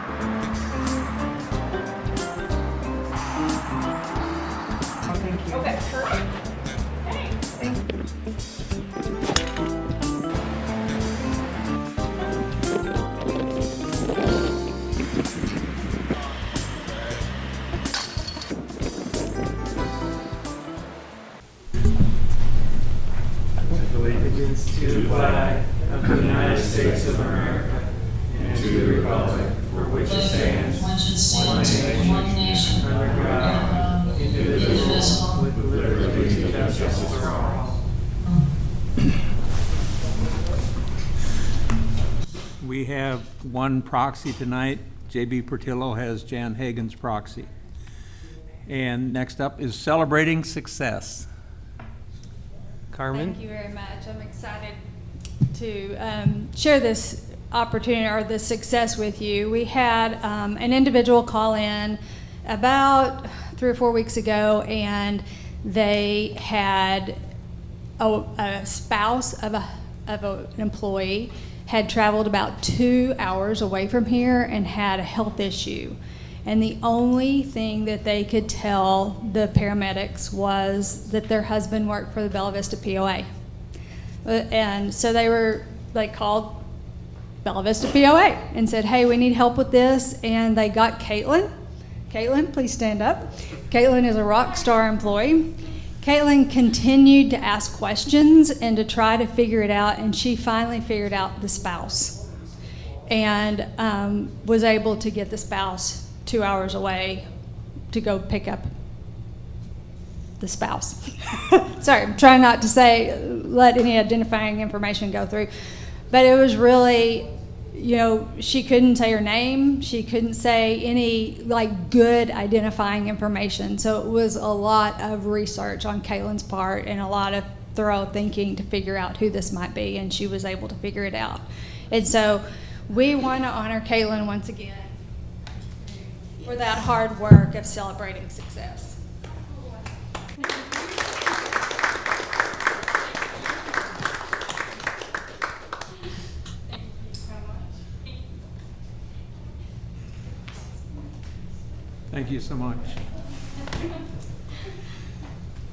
Thank you. Okay, perfect. Allegiance to the flag of the United States of America and to the republic for which it stands, one nation, under God, indivisible, with liberty and justice for all. We have one proxy tonight. J.B. Portillo has Jan Hagan's proxy. And next up is Celebrating Success. Carmen? Thank you very much. I'm excited to share this opportunity or this success with you. We had an individual call in about 3 or 4 weeks ago, and they had a spouse of an employee had traveled about 2 hours away from here and had a health issue. And the only thing that they could tell the paramedics was that their husband worked for the Bella Vista POA. And so they called Bella Vista POA and said, hey, we need help with this. And they got Caitlin. Caitlin, please stand up. Caitlin is a rock star employee. Caitlin continued to ask questions and to try to figure it out, and she finally figured out the spouse and was able to get the spouse 2 hours away to go pick up the spouse. Sorry, I'm trying not to let any identifying information go through. But it was really, she couldn't say her name. She couldn't say any good identifying information. So it was a lot of research on Caitlin's part and a lot of thorough thinking to figure out who this might be, and she was able to figure it out. And so we want to honor Caitlin once again for that hard work of celebrating success. Thank you so much.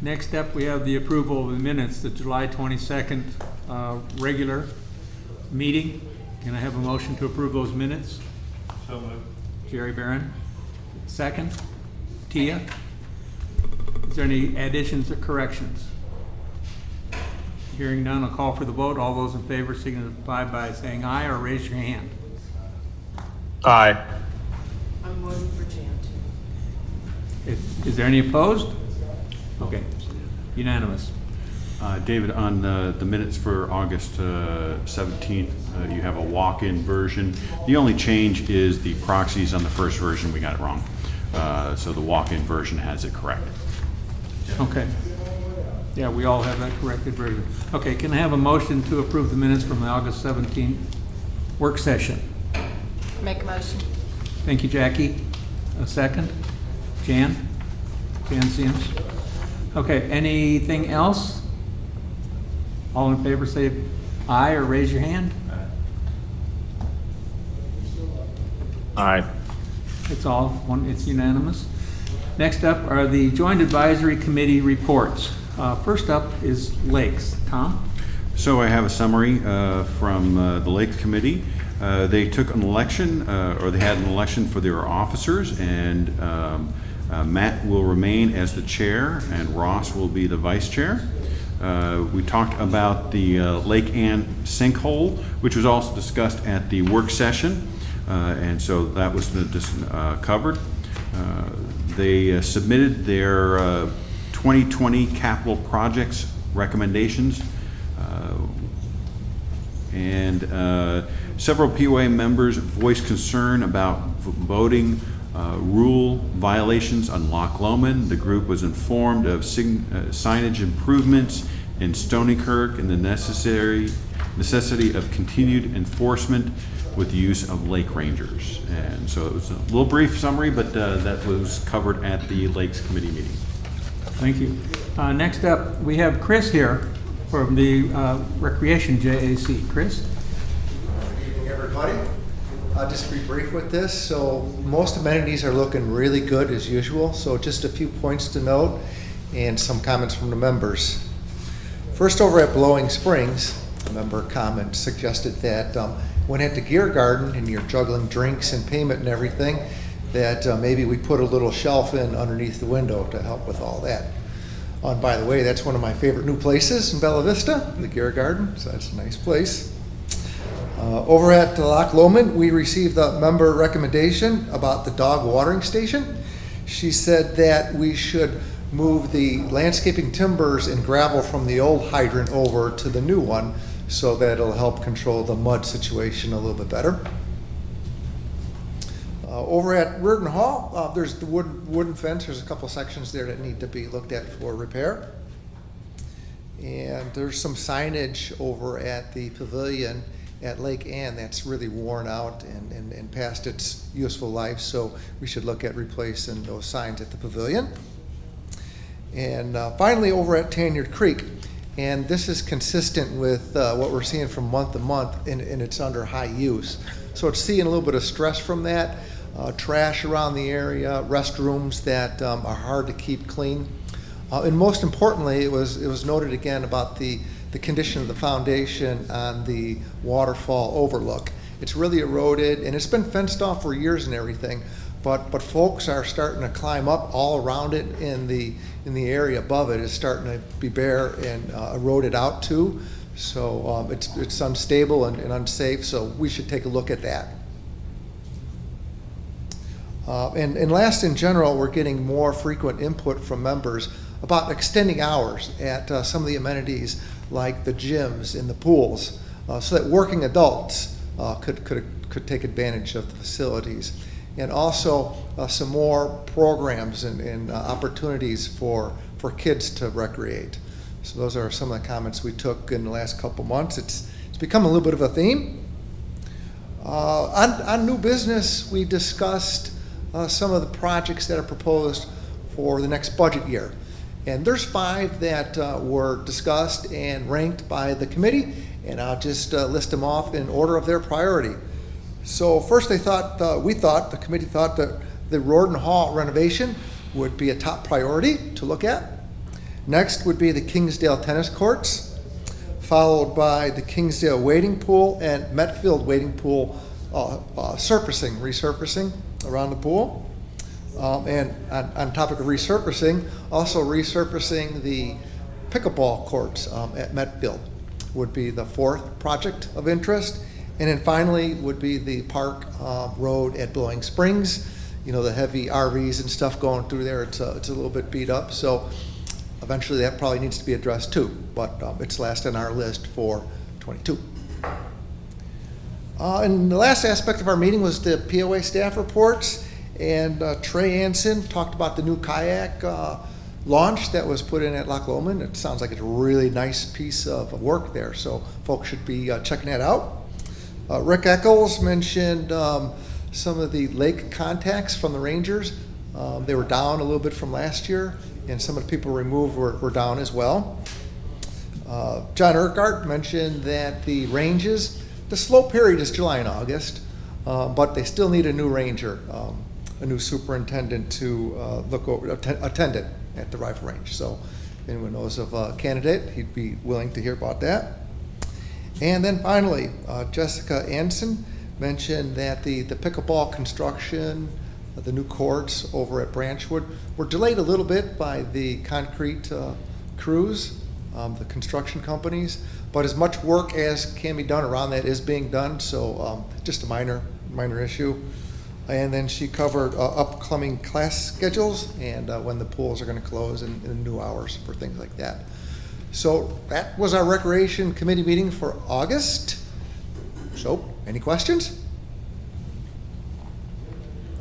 Next up, we have the approval of the minutes, the July 22nd regular meeting. Can I have a motion to approve those minutes? So moved. Jerry Barron. Second. Tia. Is there any additions or corrections? Hearing none, I'll call for the vote. All those in favor signify by saying aye or raise your hand. Aye. I'm voting for Jan too. Is there any opposed? Okay, unanimous. David, on the minutes for August 17th, you have a walk-in version. The only change is the proxies on the first version, we got it wrong. So the walk-in version has it correct. Okay. Yeah, we all have that corrected version. Okay, can I have a motion to approve the minutes from the August 17th work session? Make a motion. Thank you, Jackie. A second? Jan Sims. Okay, anything else? All in favor say aye or raise your hand. Aye. It's unanimous. Next up are the Joint Advisory Committee reports. First up is Lakes. Tom? So I have a summary from the Lake Committee. They took an election, or they had an election for their officers, and Matt will remain as the chair, and Ross will be the vice chair. We talked about the Lake Ann sinkhole, which was also discussed at the work session, and so that was covered. They submitted their 2020 capital projects recommendations, and several POA members voiced concern about voting rule violations on Loch Lomond. The group was informed of signage improvements in Stoneykirk and the necessity of continued enforcement with the use of lake rangers. And so it was a little brief summary, but that was covered at the Lakes Committee meeting. Thank you. Next up, we have Chris here from the Recreation JAC. Chris? Good evening, everybody. I'll just be brief with this. So most amenities are looking really good as usual. So just a few points to note and some comments from the members. First, over at Blowing Springs, a member comment suggested that when at the Gear Garden and you're juggling drinks and payment and everything, that maybe we put a little shelf in underneath the window to help with all that. And by the way, that's one of my favorite new places in Bella Vista, the Gear Garden, so that's a nice place. Over at Loch Lomond, we received a member recommendation about the dog watering station. She said that we should move the landscaping timbers and gravel from the old hydrant over to the new one so that it'll help control the mud situation a little bit better. Over at Reardon Hall, there's the wooden fence. There's a couple sections there that need to be looked at for repair. And there's some signage over at the pavilion at Lake Ann that's really worn out and past its useful life, so we should look at replacing those signs at the pavilion. And finally, over at Tanyard Creek, and this is consistent with what we're seeing from month to month, and it's under high use. So it's seeing a little bit of stress from that, trash around the area, restrooms that are hard to keep clean. And most importantly, it was noted again about the condition of the foundation on the waterfall overlook. It's really eroded, and it's been fenced off for years and everything, but folks are starting to climb up all around it. In the area above it is starting to be bare and eroded out too. So it's unstable and unsafe, so we should take a look at that. And last, in general, we're getting more frequent input from members about extending hours at some of the amenities like the gyms and the pools, so that working adults could take advantage of the facilities. And also some more programs and opportunities for kids to recreate. So those are some of the comments we took in the last couple months. It's become a little bit of a theme. On new business, we discussed some of the projects that are proposed for the next budget year. And there's 5 that were discussed and ranked by the committee, and I'll just list them off in order of their priority. So first the committee thought that the Reardon Hall renovation would be a top priority to look at. Next would be the Kingsdale tennis courts, followed by the Kingsdale wading pool and Metfield wading pool resurfacing around the pool. And on topic of resurfacing, also resurfacing the pickleball courts at Metfield would be the 4th project of interest. And then finally would be the Park Road at Blowing Springs. You know, the heavy RVs and stuff going through there, it's a little bit beat up. So eventually that probably needs to be addressed too, but it's last on our list for 22. And the last aspect of our meeting was the POA staff reports. And Trey Anson talked about the new kayak launch that was put in at Loch Lomond. It sounds like it's a really nice piece of work there, so folks should be checking that out. Rick Eccles mentioned some of the lake contacts from the Rangers. They were down a little bit from last year, and some of the people removed were down as well. John Urquhart mentioned that the ranges, the slow period is July and August, but they still need a new ranger, a new superintendent to look over, attendant at the rifle range. So if anyone knows of a candidate, he'd be willing to hear about that. And then finally, Jessica Anson mentioned that the pickleball construction, the new courts over at Branchwood were delayed a little bit by the concrete crews, the construction companies, but as much work as can be done around that is being done, so just a minor issue. And then she covered upcoming class schedules and when the pools are going to close and new hours for things like that. So that was our Recreation Committee meeting for August. So, any questions?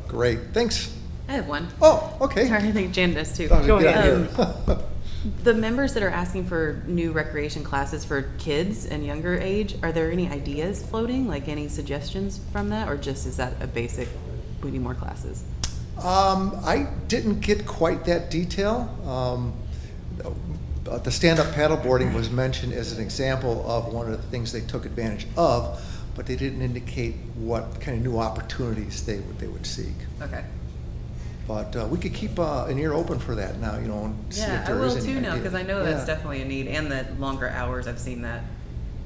Great, thanks. I have one. Oh, okay. Sorry, I think Jan does too. Thought I'd get out here. The members that are asking for new recreation classes for kids and younger age, are there any ideas floating, like any suggestions from that, or just is that a basic, we need more classes? I didn't get quite that detail. The stand-up paddleboarding was mentioned as an example of one of the things they took advantage of, but they didn't indicate what kind of new opportunities they would seek. Okay. But we could keep an ear open for that now, you know, and see Yeah, if I there will is any too now, idea. because I know that's Yeah. definitely a need, and the longer hours, I've seen that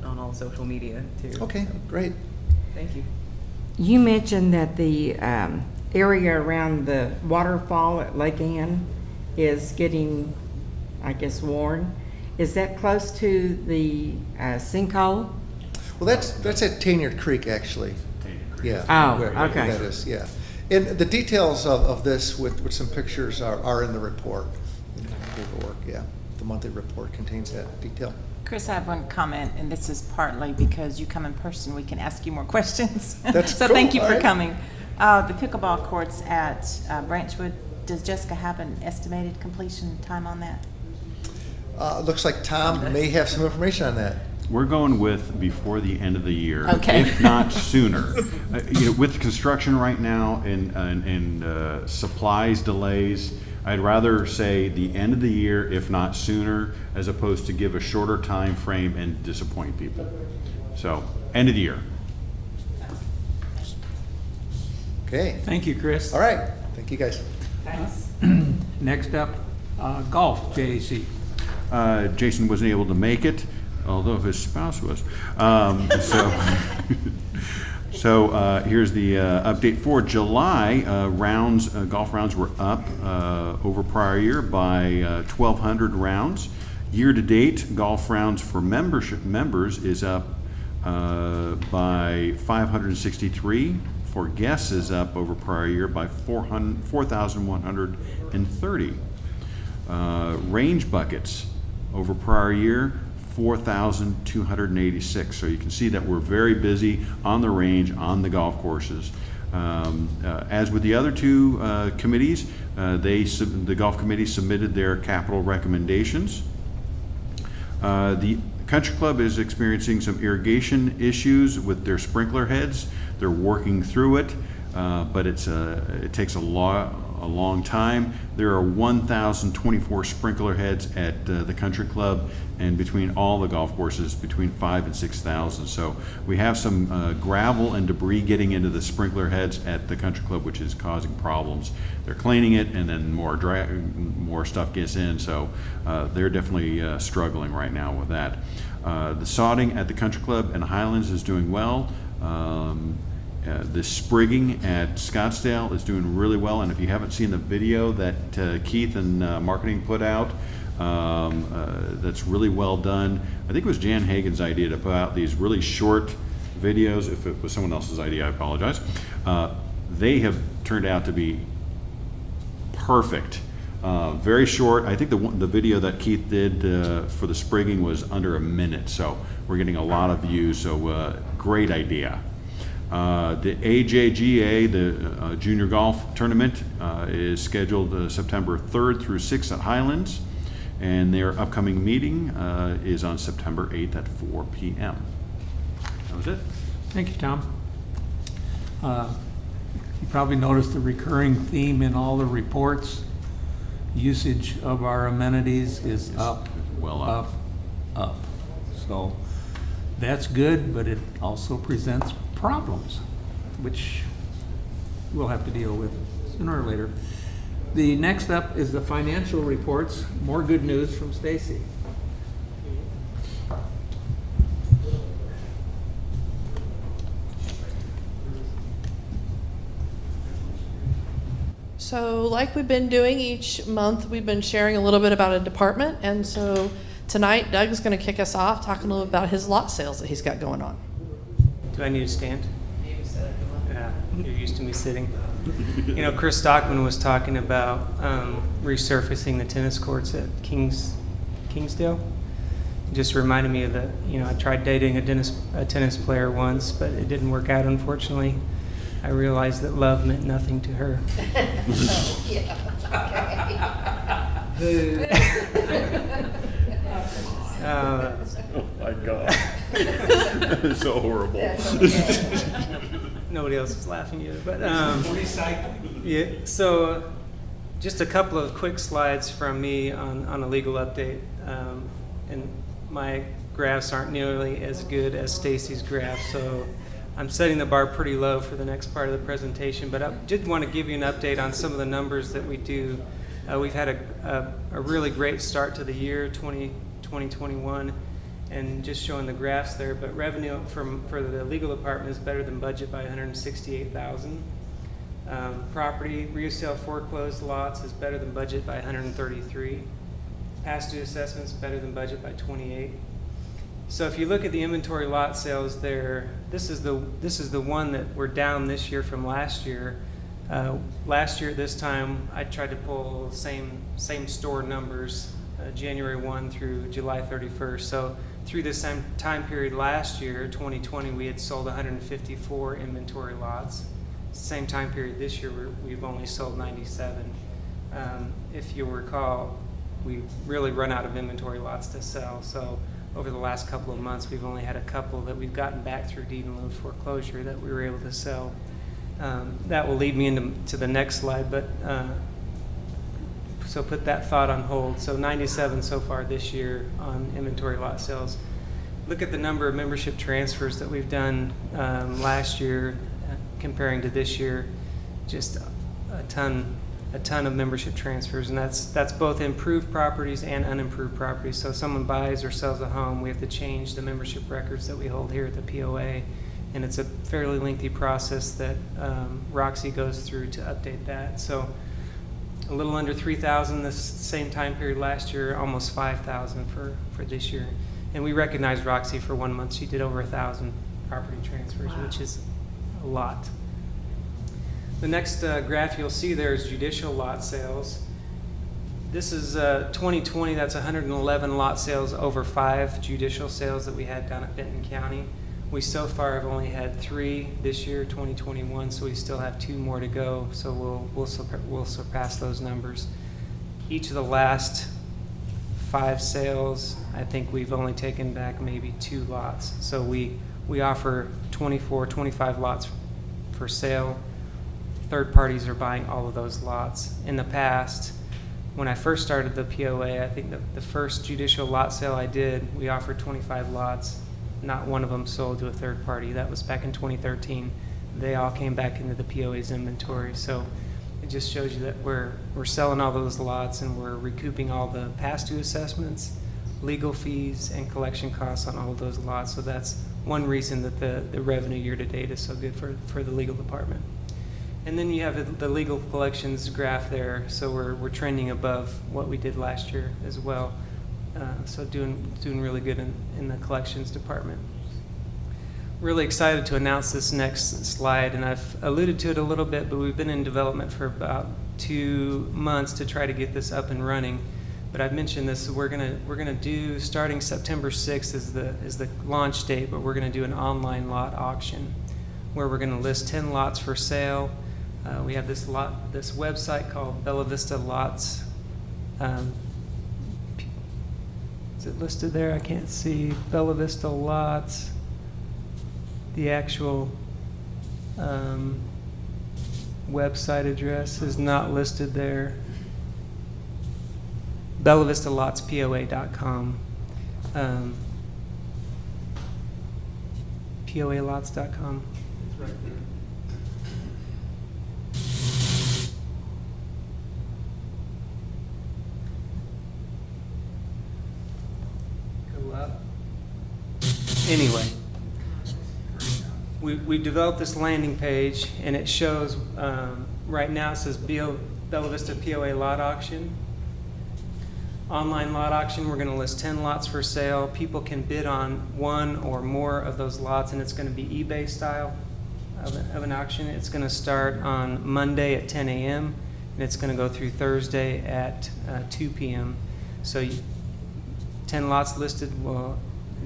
on all social media too. Okay, great. Thank you. You mentioned that the area around the waterfall at Lake Ann is getting, I guess, worn. Is that close to the sinkhole? Well, that's at Tanyard Creek, actually. Yeah. Oh, where okay. That is, yeah. And the details of this with some pictures are in the report, in the paperwork, yeah. The monthly report contains that detail. Chris, I have one comment, and this is partly because you come in person, we can ask you more questions. That's So cool, thank you all for right. coming. The pickleball courts at Branchwood, does Jessica have an estimated completion time on that? Looks like Tom may have some information on that. We're going with before the end of the year, Okay. if not sooner. With construction right now and supplies delays, I'd rather say the end of the year, if not sooner, as opposed to give a shorter time frame and disappoint people. So, end of the year. Okay, Thank you, Chris. all right, thank you guys. Next up, golf, JAC. Jason wasn't able to make it, although his spouse was. So here's the update for July. Golf rounds were up over prior year by 1,200 rounds. Year to date, golf rounds for members is up by 563. For guests is up over prior year by 4,130. Range buckets over prior year, 4,286. So you can see that we're very busy on the range, on the golf courses. As with the other two committees, the golf committee submitted their capital recommendations. The Country Club is experiencing some irrigation issues with their sprinkler heads. They're working through it, but it takes a long time. There are 1,024 sprinkler heads at the Country Club, and between all the golf courses, between 5,000 and 6,000. So we have some gravel and debris getting into the sprinkler heads at the Country Club, which is causing problems. They're cleaning it, and then more stuff gets in. So they're definitely struggling right now with that. The sodding at the Country Club and Highlands is doing well. The sprigging at Scottsdale is doing really well, and if you haven't seen the video that Keith and marketing put out, that's really well done. I think it was Jan Hagen's idea to put out these really short videos. If it was someone else's idea, I apologize. They have turned out to be perfect. Very short. I think the video that Keith did for the sprigging was under a minute, so we're getting a lot of views, so great idea. The AJGA, the Junior Golf Tournament, is scheduled September 3rd through 6th at Highlands, and their upcoming meeting is on September 8th at 4 p.m. That was it. Thank you, Tom. You probably noticed the recurring theme in all the reports. Usage of our amenities is up, Well up. up. So that's good, but it also presents problems, which we'll have to deal with sooner or later. The next up is the financial reports. More good news from Stacy. So like we've been doing each month, we've been sharing a little bit about a department. And so tonight, Doug's going to kick us off talking a little bit about his lot sales that he's got going on. Do I need to stand? Yeah, you're used to me sitting. You know, Chris Stockman was talking about resurfacing the tennis courts at Kingsdale. It just reminded me of the, I tried dating a tennis player once, but it didn't work out, unfortunately. I realized that love meant nothing to her. Oh my God. It's so horrible. Nobody else is laughing either, but yeah. So, just a couple of quick slides from me on a legal update, and my graphs aren't nearly as good as Stacy's graphs, so I'm setting the bar pretty low for the next part of the presentation, but I did want to give you an update on some of the numbers that we do. We've had a really great start to the year, 2021, and just showing the graphs there, but revenue for the legal department is better than budget by $168,000. Property resale foreclosed lots is better than budget by $133,000. Past due assessments better than budget by $28,000. So if you look at the inventory lot sales there, this is the one that we're down this year from last year. Last year at this time, I tried to pull same store numbers, January 1 through July 31st. So through this same time period last year, 2020, we had sold 154 inventory lots. Same time period this year, we've only sold 97. If you'll recall, we really run out of inventory lots to sell. So over the last couple of months, we've only had a couple that we've gotten back through deed in lieu of foreclosure that we were able to sell. That will lead me into the next slide, but so put that thought on hold. So 97 so far this year on inventory lot sales. Look at the number of membership transfers that we've done last year comparing to this year. Just a ton of membership transfers, and that's both improved properties and unimproved properties. So if someone buys or sells a home, we have to change the membership records that we hold here at the POA, and it's a fairly lengthy process that Roxy goes through to update that. So a little under 3,000 this same time period last year, almost 5,000 for this year. And we recognize Roxy for 1 month. She did over 1,000 property transfers, which is a lot. The next graph you'll see there is judicial lot sales. This is 2020, that's 111 lot sales over 5 judicial sales that we had down at Benton County. We so far have only had 3 this year, 2021, so we still have 2 more to go, so we'll surpass those numbers. Each of the last 5 sales, I think we've only taken back maybe 2 lots. So we offer 24, 25 lots for sale. Third parties are buying all of those lots. In the past, when I first started the POA, I think the first judicial lot sale I did, we offered 25 lots. Not one of them sold to a third party. That was back in 2013. They all came back into the POA's inventory. So it just shows you that we're selling all those lots and we're recouping all the past due assessments, legal fees, and collection costs on all of those lots. So that's one reason that the revenue year to date is so good for the legal department. And then you have the legal collections graph there. So we're trending above what we did last year as well. So doing really good in the collections department. Really excited to announce this next slide, and I've alluded to it a little bit, but we've been in development for about 2 months to try to get this up and running. But I've mentioned this. We're gonna do, starting September 6th is the launch date, but we're gonna do an online lot auction where we're gonna list 10 lots for sale. We have this website called Bella Vista Lots. Is it listed there? I can't see. Bella Vista Lots. The actual website address is not listed there. BellaVistaLotsPOA.com. POALots.com. It's right there. Go up. Anyway. We developed this landing page, and it shows, right now it says Bella Vista POA lot auction. Online lot auction, we're going to list 10 lots for sale. People can bid on one or more of those lots, and it's going to be eBay style of an auction. It's going to start on Monday at 10 a.m., and it's going to go through Thursday at 2 p.m. So 10 lots listed. Well,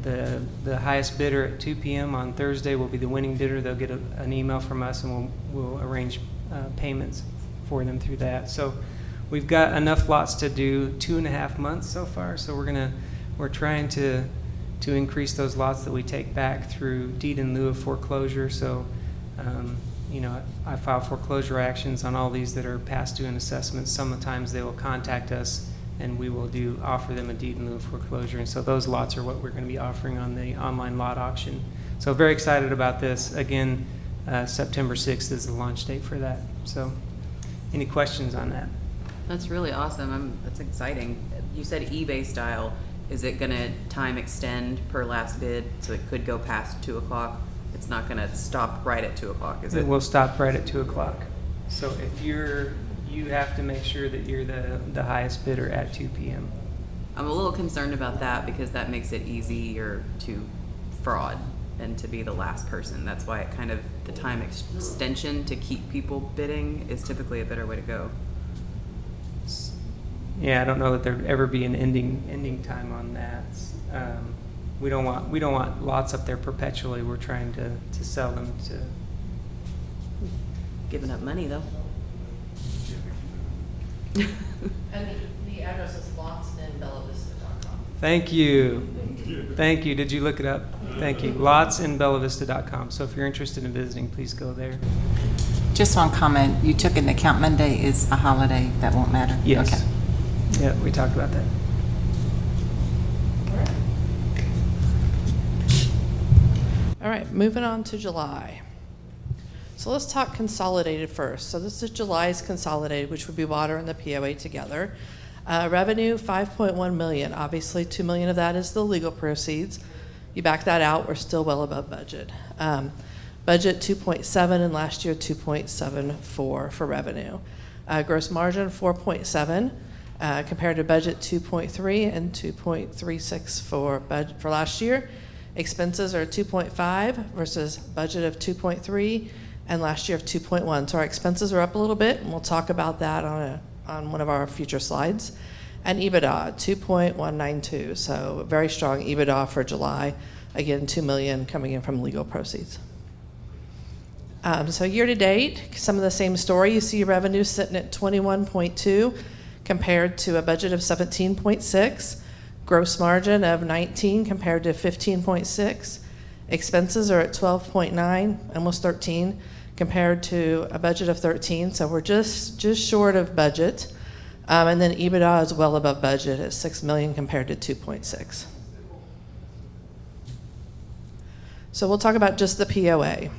the highest bidder at 2 p.m. on Thursday will be the winning bidder. They'll get an email from us, and we'll arrange payments for them through that. So we've got enough lots to do 2.5 months so far. So we're trying to increase those lots that we take back through deed in lieu of foreclosure. So I file foreclosure actions on all these that are past due in assessments. Sometimes they will contact us, and we will offer them a deed in lieu of foreclosure. And so those lots are what we're going to be offering on the online lot auction. So very excited about this. Again, September 6th is the launch date for that. So any questions on that? That's really awesome. That's exciting. You said eBay style. Is it going to time extend per last bid, so it could go past 2 o'clock? It's not going to stop right at 2 o'clock, is it? It will stop right at 2 o'clock. So if you have to make sure that you're the highest bidder at 2 p.m. I'm a little concerned about that because that makes it easier to fraud and to be the last person. That's why it kind of, the time extension to keep people bidding is typically a better way to go. Yeah, I don't know that there'd ever be an ending time on that. We don't want lots up there perpetually. We're trying to sell them to. Giving up money though. And the address is lotsinbellavista.com. Thank you. Thank you. Did you look it up? Thank you. Lotsinbellavista.com. So if you're interested in visiting, please go there. Just one comment, you took into account Monday is a holiday, that won't matter? Yes. Okay. Yeah, we talked about that. All right, moving on to July. So let's talk consolidated first. So this is July's consolidated, which would be water and the POA together. Revenue, $5.1 million. Obviously, $2 million of that is the legal proceeds. You back that out, we're still well above budget. Budget 2.7 and last year 2.74 for revenue. Gross margin 4.7 compared to budget 2.3 and 2.36 for last year. Expenses are 2.5 versus budget of 2.3 and last year of 2.1. So our expenses are up a little bit, and we'll talk about that on one of our future slides. And EBITDA 2.192. So very strong EBITDA for July. Again, $2 million coming in from legal proceeds. So year to date, some of the same story. You see revenue sitting at 21.2 compared to a budget of 17.6. Gross margin of 19 compared to 15.6. Expenses are at 12.9, almost 13, compared to a budget of 13. So we're just short of budget. And then EBITDA is well above budget at $6 million compared to 2.6. So we'll talk about just the POA.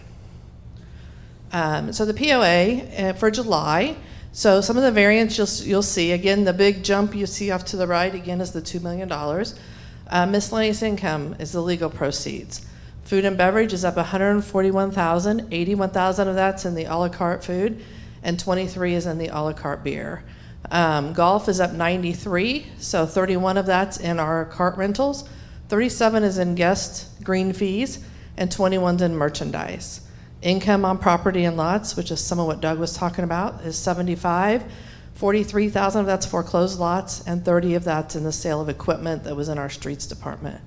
So the POA for July, so some of the variants you'll see, again, the big jump you see off to the right, again, is the $2 million. Miscellaneous income is the legal proceeds. Food and beverage is up $141,000. $81,000 of that's in the a la carte food, and $23,000 is in the a la carte beer. Golf is up $93,000, so $31,000 of that's in our cart rentals. $37,000 is in guest green fees, and $21,000 in merchandise. Income on property and lots, which is some of what Doug was talking about, is $75,000. $43,000 of that's foreclosed lots, and $30,000 of that's in the sale of equipment that was in our streets department.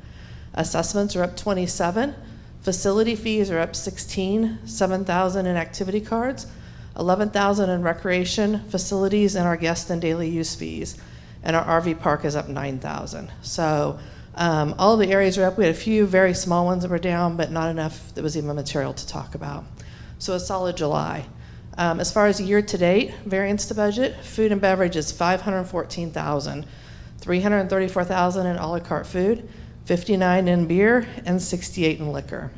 Assessments are up $27,000. Facility fees are up $16,000. $7,000 in activity cards. $11,000 in recreation facilities and our guest and daily use fees. And our RV park is up $9,000. So all of the areas are up. We had a few very small ones that were down, but not enough that was even material to talk about. So a solid July. As far as year to date, variance to budget, food and beverage is $514,000, $334,000 in a la carte food, $59,000 in beer, and $68,000 in liquor.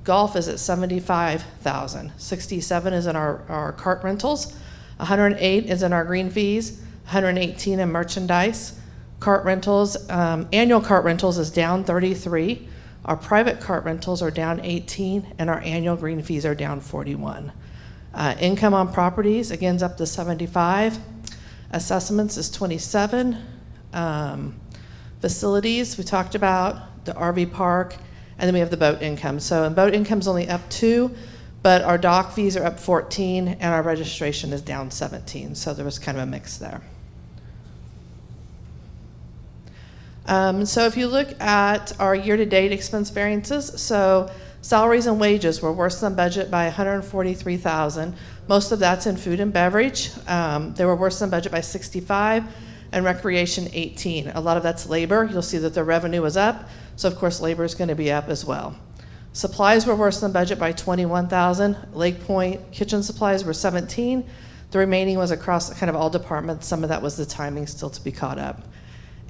Golf is at $75,000, $67,000 is in our cart rentals, $108,000 is in our green fees, $118,000 in merchandise. Cart rentals, annual cart rentals is down $33,000. Our private cart rentals are down $18,000, and our annual green fees are down $41,000. Income on properties, again, is up to $75,000. Assessments is $27,000. Facilities, we talked about the RV park, and then we have the boat income. So boat income's only up $2,000, but our dock fees are up $14,000, and our registration is down $17,000. So there was kind of a mix there. So if you look at our year-to-date expense variances, so salaries and wages were worse than budget by $143,000. Most of that's in food and beverage. They were worse than budget by $65,000, and recreation $18,000. A lot of that's labor. You'll see that the revenue was up, so of course labor is going to be up as well. Supplies were worse than budget by $21,000. Lake Point kitchen supplies were $17,000. The remaining was across kind of all departments. Some of that was the timing still to be caught up.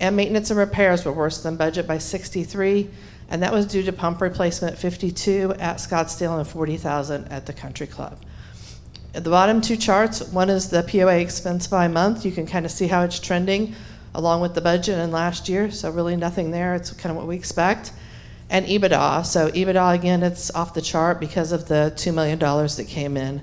And maintenance and repairs were worse than budget by $63,000. and that was due to pump replacement 52 at Scottsdale and 40,000 at the Country Club. At the bottom two charts, one is the POA expense by month. You can kind of see how it's trending along with the budget and last year, so really nothing there. It's kind of what we expect. And EBITDA, so EBITDA, again, it's off the chart because of the $2 million that came in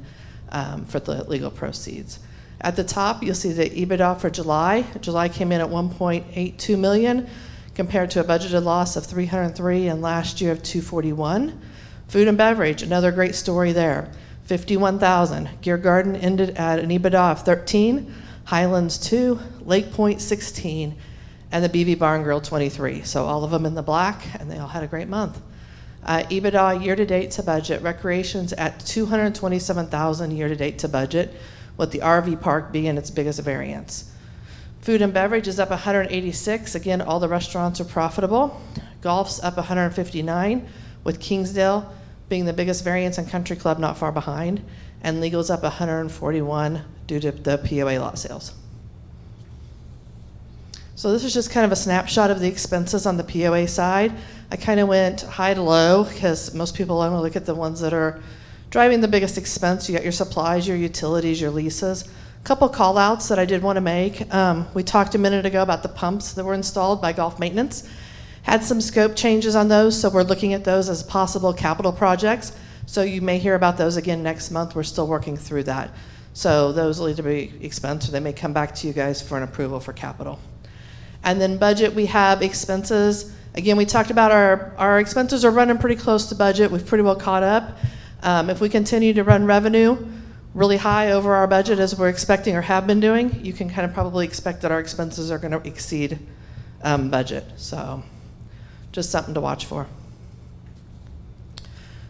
for the legal proceeds. At the top, you'll see the EBITDA for July. July came in at 1.82 million compared to a budgeted loss of 303 and last year of 241. Food and beverage, another great story there. 51,000. Gear Garden ended at an EBITDA of 13, Highlands 2, Lake Point 16, and the BV Bar and Grill 23. So all of them in the black, and they all had a great month. EBITDA year-to-date to budget. Recreation's at 227,000 year-to-date to budget, with the RV park being its biggest variance. Food and beverage is up 186. Again, all the restaurants are profitable. Golf's up 159, with Kingsdale being the biggest variance and Country Club not far behind. And legal's up 141 due to the POA lot sales. So this is just kind of a snapshot of the expenses on the POA side. I kind of went high to low because most people only look at the ones that are driving the biggest expense. You got your supplies, your utilities, your leases. A couple call outs that I did want to make. We talked a minute ago about the pumps that were installed by Golf Maintenance. Had some scope changes on those, so we're looking at those as possible capital projects. So you may hear about those again next month. We're still working through that. So those will either be expense or they may come back to you guys for an approval for capital. And then budget, we have expenses. Again, we talked about our expenses are running pretty close to budget. We've pretty well caught up. If we continue to run revenue really high over our budget as we're expecting or have been doing, you can kind of probably expect that our expenses are going to exceed budget. So just something to watch for.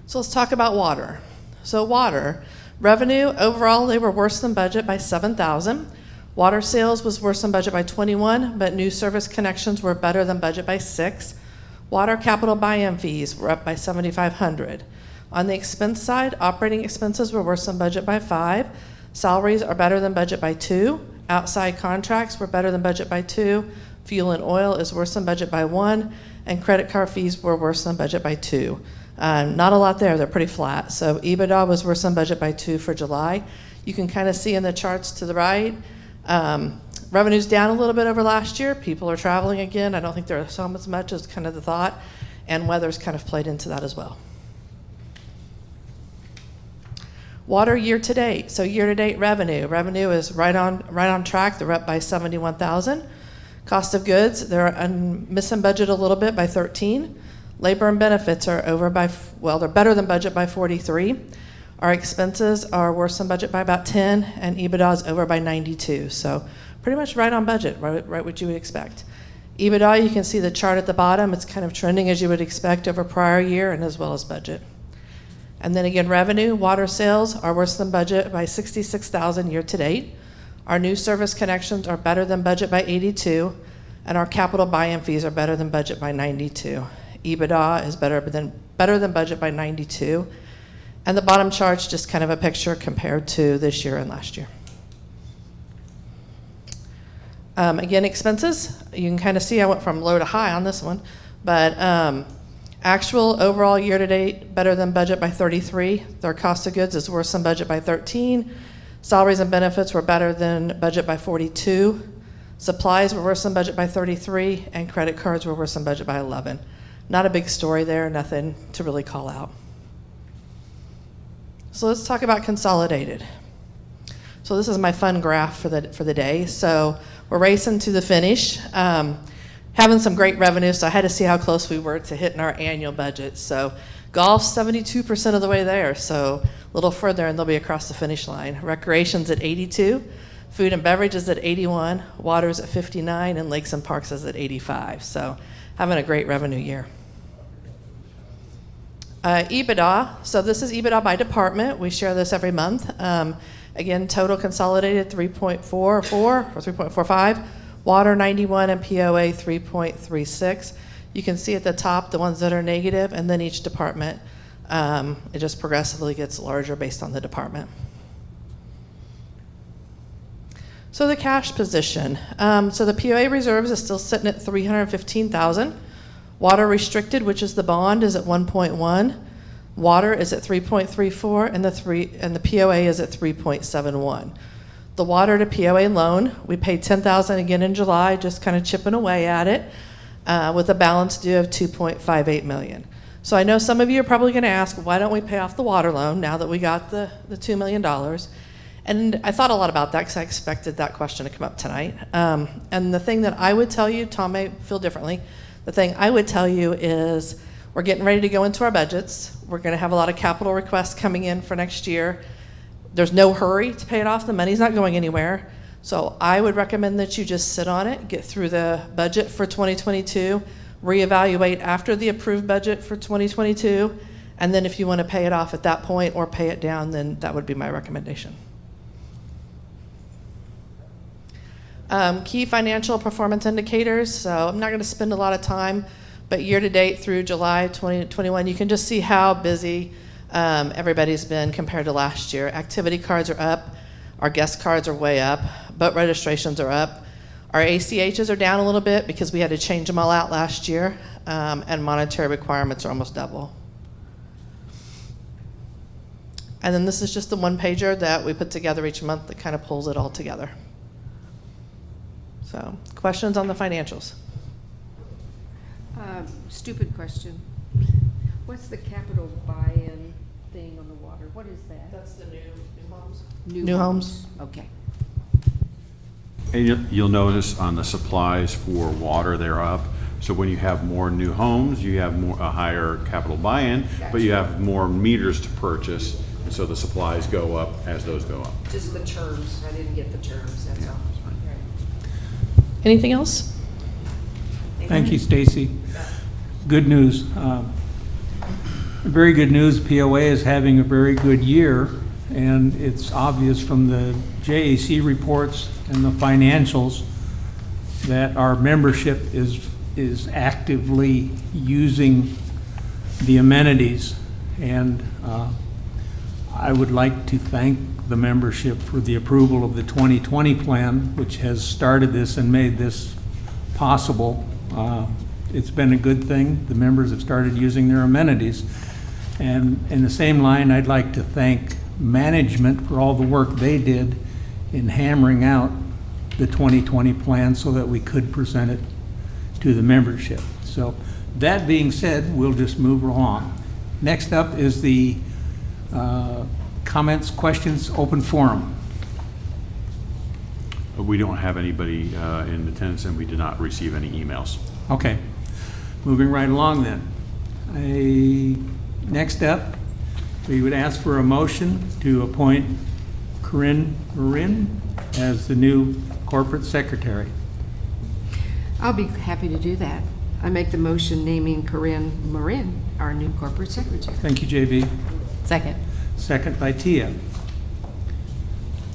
So let's talk about water. So water, revenue, overall, they were worse than budget by 7,000. Water sales was worse than budget by 21, but new service connections were better than budget by 6. Water capital buy-in fees were up by 7,500. On the expense side, operating expenses were worse than budget by 5. Salaries are better than budget by 2. Outside contracts were better than budget by 2. Fuel and oil is worse than budget by 1. And credit card fees were worse than budget by 2. Not a lot there, they're pretty flat. So EBITDA was worse than budget by 2 for July. You can kind of see in the charts to the right, revenue's down a little bit over last year. People are traveling again. I don't think there's so much as kind of the thought, and weather's kind of played into that as well. Water year to date. So year to date revenue is right on track. They're up by 71,000. Cost of goods, they're missing budget a little bit by 13. Labor and benefits are they're better than budget by 43. Our expenses are worse than budget by about 10, and EBITDA is over by 92. So pretty much right on budget, right what you would expect. EBITDA, you can see the chart at the bottom. It's kind of trending as you would expect over prior year and as well as budget. And then again, revenue, water sales are worse than budget by 66,000 year to date. Our new service connections are better than budget by 82, and our capital buy-in fees are better than budget by 92. EBITDA is better than budget by 92. And the bottom chart's just kind of a picture compared to this year and last year. Again, expenses, you can kind of see I went from low to high on this one, but actual overall year-to-date better than budget by 33. Their cost of goods is worse than budget by 13. Salaries and benefits were better than budget by 42. Supplies were worse than budget by 33, and credit cards were worse than budget by 11. Not a big story there, nothing to really call out. So let's talk about consolidated. So this is my fun graph for the day. So we're racing to the finish. Having some great revenue, so I had to see how close we were to hitting our annual budget. So golf's 72% of the way there, so a little further and they'll be across the finish line. Recreation's at 82, food and beverage is at 81, water's at 59, and lakes and parks is at 85. So having a great revenue year. EBITDA, so this is EBITDA by department. We share this every month. Again, total consolidated 3.44 or 3.45. Water 91 and POA 3.36. You can see at the top the ones that are negative, and then each department, it just progressively gets larger based on the department. So the cash position. So the POA reserves is still sitting at $315,000. Water restricted, which is the bond, is at 1.1. Water is at 3.34, and the POA is at 3.71. The water to POA loan, we paid $10,000 again in July, just kind of chipping away at it, with a balance due of $2.58 million. So I know some of you are probably going to ask, why don't we pay off the water loan now that we got the $2 million? And I thought a lot about that because I expected that question to come up tonight. And the thing that I would tell you, Tom may feel differently, the thing I would tell you is we're getting ready to go into our budgets. We're going to have a lot of capital requests coming in for next year. There's no hurry to pay it off. The money's not going anywhere. So I would recommend that you just sit on it, get through the budget for 2022, reevaluate after the approved budget for 2022, and then if you want to pay it off at that point or pay it down, then that would be my recommendation. Key financial performance indicators. So I'm not going to spend a lot of time, but year to date through July 2021, you can just see how busy everybody's been compared to last year. Activity cards are up. Our guest cards are way up. Boat registrations are up. Our ACHs are down a little bit because we had to change them all out last year, and monetary requirements are almost double. And then this is just the one pager that we put together each month that kind of pulls it all together. So, questions on the financials? Stupid question. What's the capital buy-in thing on the water? What is that? That's the new homes. New homes. Okay. And you'll notice on the supplies for water, they're up. So when you have more new homes, you have a higher capital buy-in, but you have more meters to purchase, and so the supplies go up as those go up. Just the terms. I didn't get the terms, that's all. Anything else? Thank you, Stacy. Good news. Very good news. POA is having a very good year, and it's obvious from the JAC reports and the financials that our membership is actively using the amenities. And I would like to thank the membership for the approval of the 2020 plan, which has started this and made this possible. It's been a good thing. The members have started using their amenities. And in the same line, I'd like to thank management for all the work they did in hammering out the 2020 plan so that we could present it to the membership. So that being said, we'll just move along. Next up is the comments, questions, open forum. We don't have anybody in attendance, and we did not receive any emails. Okay, moving right along then. Next up, we would ask for a motion to appoint Corinne Marin as the new corporate secretary. I'll be happy to do that. I make the motion naming Corinne Marin our new corporate secretary. Thank you, JB. Second. Second by Tia.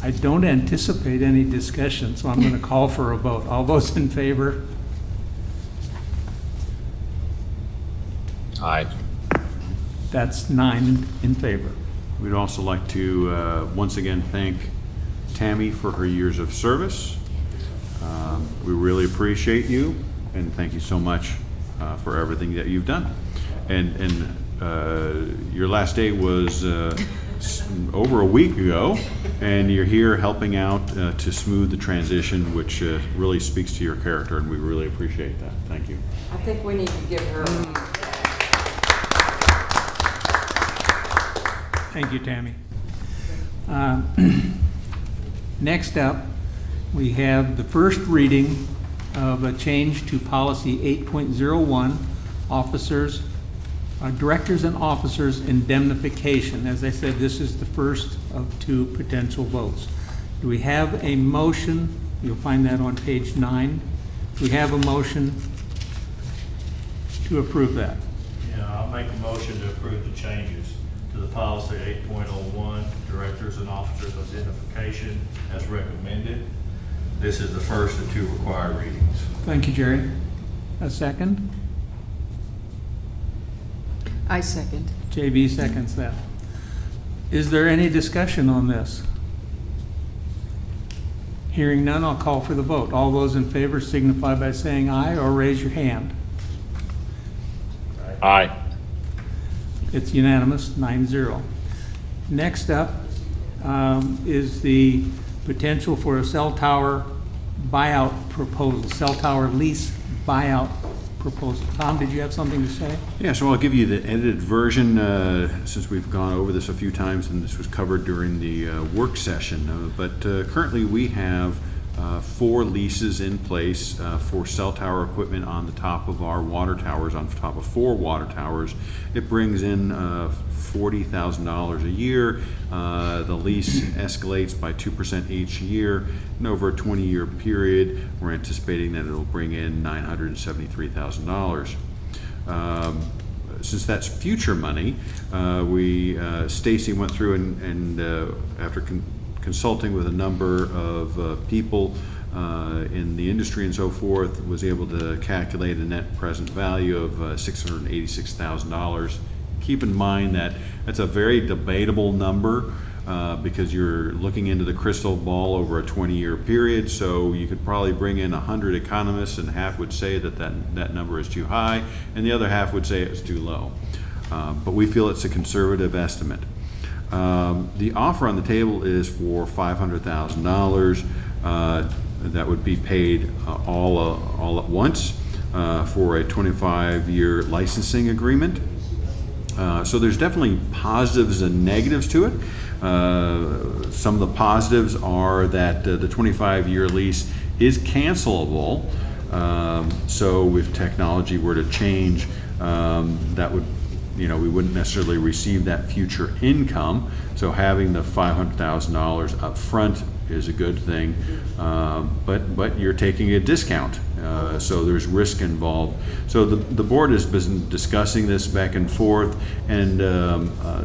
I don't anticipate any discussion, so I'm going to call for a vote. All those in favor? Aye. That's 9 in favor. We'd also like to once again thank Tammy for her years of service. We really appreciate you, and thank you so much for everything that you've done. And your last day was over a week ago, and you're here helping out to smooth the transition, which really speaks to your character, and we really appreciate that. Thank you. I think we need to give her. Thank you, Tammy. Next up, we have the first reading of a change to policy 8.01, officers, directors and officers indemnification. As I said, this is the first of 2 potential votes. Do we have a motion? You'll find that on page 9. Do we have a motion to approve that? Yeah, I'll make a motion to approve the changes to the policy 8.01, directors and officers identification as recommended. This is the first of 2 required readings. Thank you, Jerry. A second? I second. JB seconds that. Is there any discussion on this? Hearing none, I'll call for the vote. All those in favor signify by saying aye or raise your hand. Aye. It's unanimous, 9-0. Next up is the potential for a cell tower buyout proposal, cell tower lease buyout proposal. Tom, did you have something to say? Yeah, so I'll give you the edited version, since we've gone over this a few times and this was covered during the work session. But currently we have 4 leases in place for cell tower equipment on the top of our water towers, on top of 4 water towers. It brings in $40,000 a year. The lease escalates by 2% each year, and over a 20-year period, we're anticipating that it'll bring in $973,000. Since that's future money, Stacy went through and after consulting with a number of people in the industry and so forth, was able to calculate a net present value of $686,000. Keep in mind that that's a very debatable number because you're looking into the crystal ball over a 20-year period, so you could probably bring in 100 economists and half would say that number is too high and the other half would say it's too low. But we feel it's a conservative estimate. The offer on the table is for $500,000. That would be paid all at once for a 25-year licensing agreement. So there's definitely positives and negatives to it. Some of the positives are that the 25-year lease is cancelable. So if technology were to change, that would, we wouldn't necessarily receive that future income. So having the $500,000 up front is a good thing, but you're taking a discount, so there's risk involved. So the board has been discussing this back and forth, and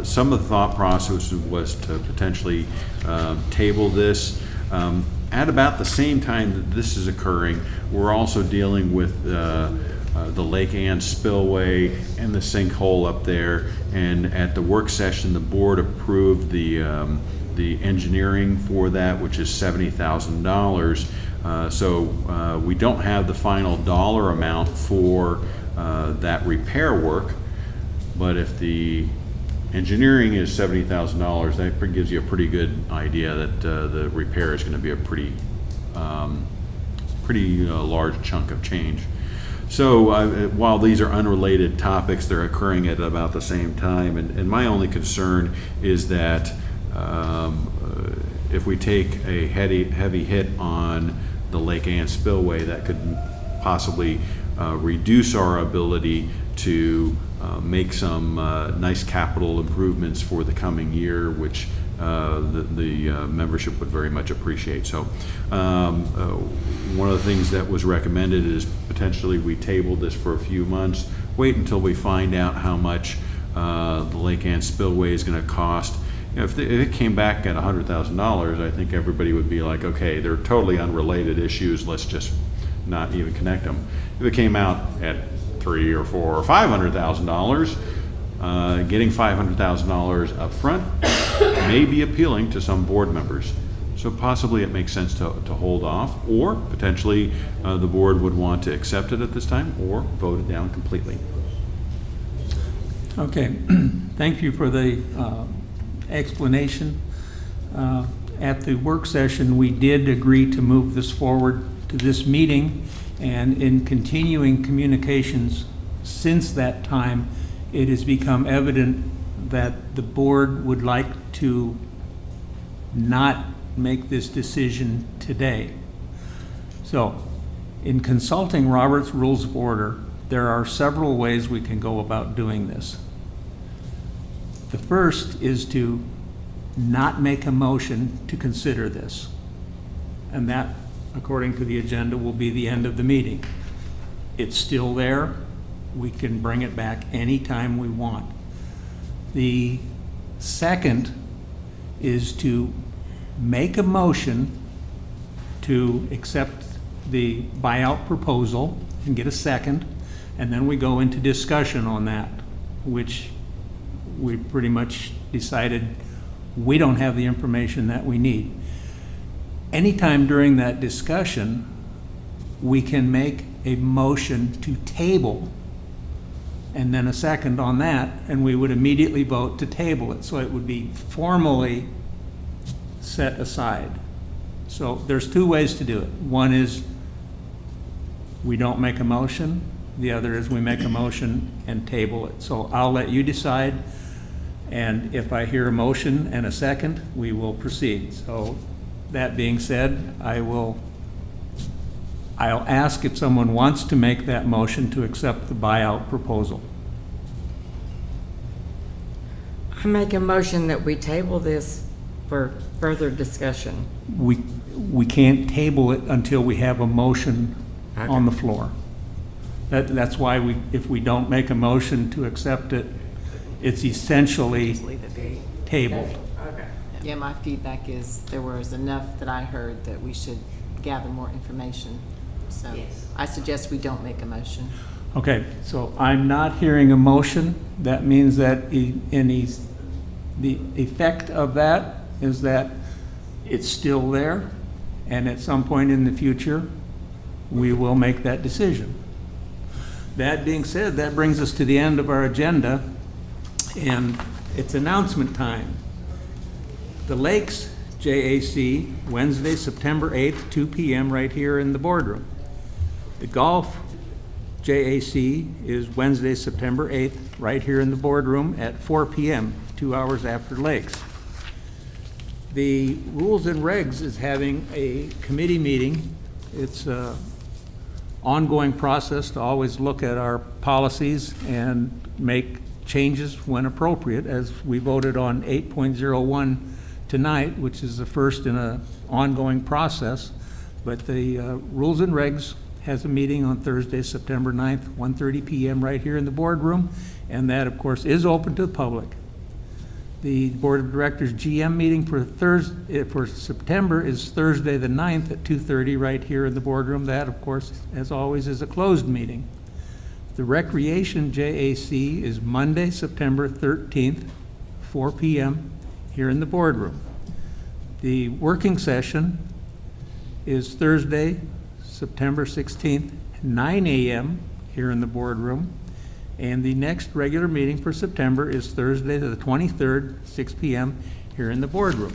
some of the thought process was to potentially table this. At about the same time that this is occurring, we're also dealing with the Lake Ann spillway and the sinkhole up there, and at the work session the board approved the engineering for that, which is $70,000. So we don't have the final dollar amount for that repair work, but if the engineering is $70,000, that gives you a pretty good idea that the repair is going to be a pretty large chunk of change. So while these are unrelated topics, they're occurring at about the same time, and my only concern is that if we take a heavy hit on the Lake Ann spillway, that could possibly reduce our ability to make some nice capital improvements for the coming year, which the membership would very much appreciate. So one of the things that was recommended is potentially we table this for a few months, wait until we find out how much the Lake Ann spillway is going to cost. If it came back at $100,000, I think everybody would be like, okay, they're totally unrelated issues, let's just not even connect them. If it came out at $300,000 or $400,000 or $500,000, getting $500,000 up front may be appealing to some board members. So possibly it makes sense to hold off, or potentially the board would want to accept it at this time or vote it down completely. Okay, thank you for the explanation. At the work session, we did agree to move this forward to this meeting, and in continuing communications since that time, it has become evident that the board would like to not make this decision today. So, in consulting Robert's Rules of Order, there are several ways we can go about doing this. The first is to not make a motion to consider this. And that, according to the agenda, will be the end of the meeting. It's still there. We can bring it back anytime we want. The second is to make a motion to accept the buyout proposal and get a second, and then we go into discussion on that, which we pretty much decided we don't have the information that we need. Anytime during that discussion, we can make a motion to table and then a second on that, and we would immediately vote to table it, so it would be formally set aside. So there's two ways to do it. One is we don't make a motion. The other is we make a motion and table it. So I'll let you decide, and if I hear a motion and a second, we will proceed. So that being said, I'll ask if someone wants to make that motion to accept the buyout proposal. I make a motion that we table this for further discussion. We can't table it until we have a motion on the floor. That's why if we don't make a motion to accept it, it's essentially Just leave it be. tabled. Yeah, my feedback is there was enough that I heard that we should gather more information. So I suggest we don't make a motion. Okay, so I'm not hearing a motion. That means that the effect of that is that it's still there, and at some point in the future, we will make that decision. That being said, that brings us to the end of our agenda, and it's announcement time. The Lakes JAC, Wednesday, September 8th, 2 p.m. right here in the boardroom. The Golf JAC is Wednesday, September 8th, right here in the boardroom at 4 p.m., 2 hours after Lakes. The Rules and Regs is having a committee meeting. It's an ongoing process to always look at our policies and make changes when appropriate, as we voted on 8.01 tonight, which is the first in an ongoing process. But the Rules and Regs has a meeting on Thursday, September 9th, 1:30 p.m. right here in the boardroom, and that, of course, is open to the public. The Board of Directors GM meeting for September is Thursday the 9th at 2:30 right here in the boardroom. That, of course, as always, is a closed meeting. The Recreation JAC is Monday, September 13th, 4 p.m. here in the boardroom. The working session is Thursday, September 16th, 9 a.m. here in the boardroom. And the next regular meeting for September is Thursday, the 23rd, 6 p.m. here in the boardroom.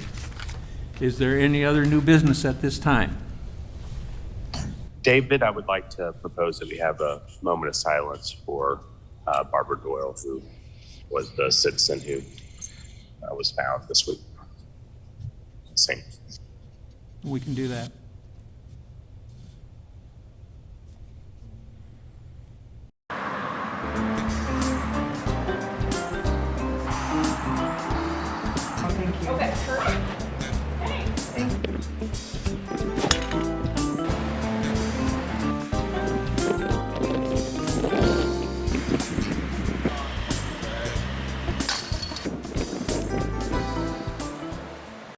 Is there any other new business at this time? David, I would like to propose that we have a moment of silence for Barbara Doyle, who was the citizen who was found this week. Same. We can do that.